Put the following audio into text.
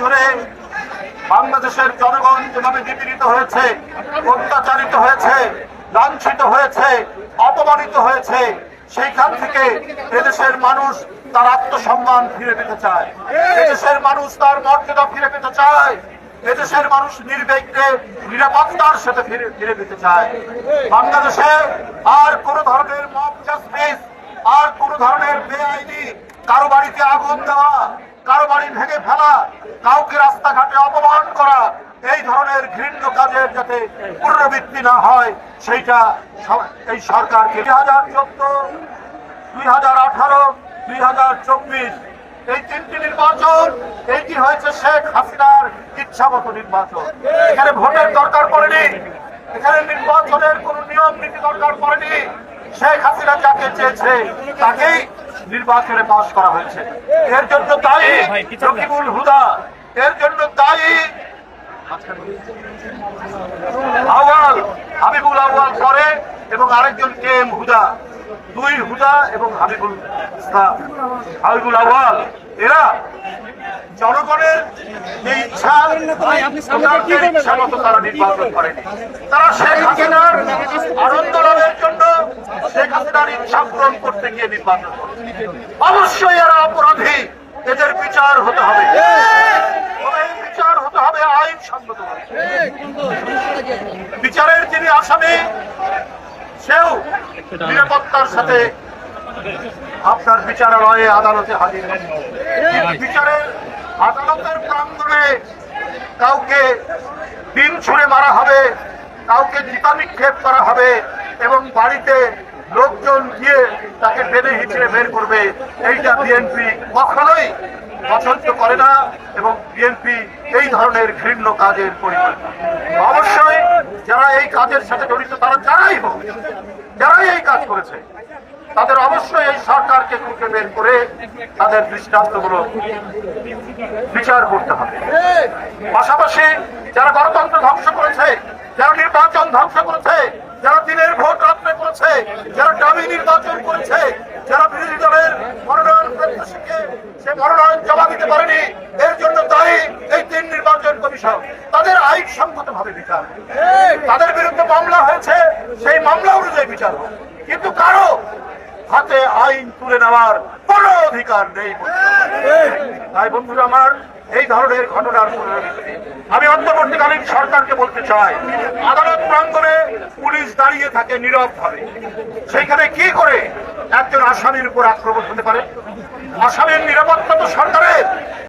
ধরে বাংলাদেশের জনগণ যেভাবে নিপীড়িত হয়েছে, অত্যাচারিত হয়েছে, লাঞ্ছিত হয়েছে, অপমানিত হয়েছে, সেইখান থেকে এদেশের মানুষ তার আত্মসম্মান ফিরে পেতে চায়, এদেশের মানুষ তার মর্যাদা ফিরে পেতে চায়, এদেশের মানুষ নির্বিঘ্নে নিরাপত্তার সাথে ফিরে পেতে চায়। বাংলাদেশে আর কোন ধরনের মব জাস্টিস, আর কোন ধরনের বেআইনি কারো বাড়িতে আগুন দেওয়া, কারো বাড়ি ভেঙে ফেলা, কাউকে রাস্তাঘাটে অপমান করা, এই ধরনের ঘৃণ্য কাজের যাতে পুনরাবৃত্তি না হয় সেইটা এই সরকারকে 2014, 2018, 2024 এই তিনটি নির্বাচন, এইটি হয়েছে শেখ হাসিনার ইচ্ছামত নির্বাচন। এখানে ভোটের দরকার পড়েনি, এখানে নির্বাচনের কোন নিয়ম নীতি দরকার পড়েনি। শেখ হাসিনা যাকে চেয়েছে তাকেই নির্বাচনে পাশ করা হয়েছে। এর জন্য দায়ী রকিবুল হুদা, এর জন্য দায়ী আউয়াল, হাবিবুল আউয়াল পরে, এবং আরেকজন কে এম হুদা, দুই হুদা এবং হাবিবুল আউয়াল। এরা জনগণের যে ইচ্ছা, ইচ্ছা মতো তারা নির্বাচন করেনি। তারা শেখ হাসিনার আনন্দ লাভের জন্য, শেখ হাসিনার ইচ্ছা পূরণ করতে গিয়ে নির্বাচন করে। অবশ্যই এরা অপরাধী, এদের বিচার হতে হবে, বিচার হতে হবে আইনসঙ্গত। বিচারের যিনি আসামি সেও নিরাপত্তার সাথে আপনার বিচারালয়ে আদালতে হাজির। বিচারের আদালতের প্রাঙ্গণে কাউকে ডিম ছুঁড়ে মারা হবে, কাউকে জুতা নিক্ষেপ করা হবে, এবং বাড়িতে লোকজন গিয়ে তাকে টেনে হিঁচড়ে বের করবে, এইটা বিএনপি কখনোই পছন্দ করে না, এবং বিএনপি এই ধরনের ঘৃণ্য কাজের পরিকল্পনা। অবশ্যই যারা এই কাজের সাথে জড়িত, তারা যারাই এই কাজ করেছে, তাদের অবশ্যই এই সরকারকে খুঁজে বের করে তাদের দৃষ্টান্তমূলক বিচার করতে হবে। পাশাপাশি যারা গণতন্ত্র ধ্বংস করেছে, যারা নির্বাচন ধ্বংস করেছে, যারা দিনের ভোট রাত্রে করেছে, যারা দামি নির্বাচন করেছে, যারা বিরোধী দলের মনোনয়ন প্রত্যাশীকে সে মনোনয়ন জমা দিতে পারেনি, এর জন্য দায়ী এই 3 নির্বাচন কমিশন। তাদের আইনসঙ্গত ভাবে বিচার, তাদের বিরুদ্ধে মামলা হয়েছে, সেই মামলা অনুযায়ী বিচার হবে, কিন্তু কারো হাতে আইন তুলে নেওয়ার কোন অধিকার নেই। তাই বন্ধুরা আমার, এই ধরনের ঘটনার পুনরাবৃত্তি আমি অন্তর্বর্তীকালীন সরকারকে বলতে চাই। আদালত প্রাঙ্গণে পুলিশ দাঁড়িয়ে থাকে নীরব ভাবে, সেইখানে কি করে একজন আসামির উপর আক্রমণ হতে পারে? আসামির নিরাপত্তা তো সরকারের।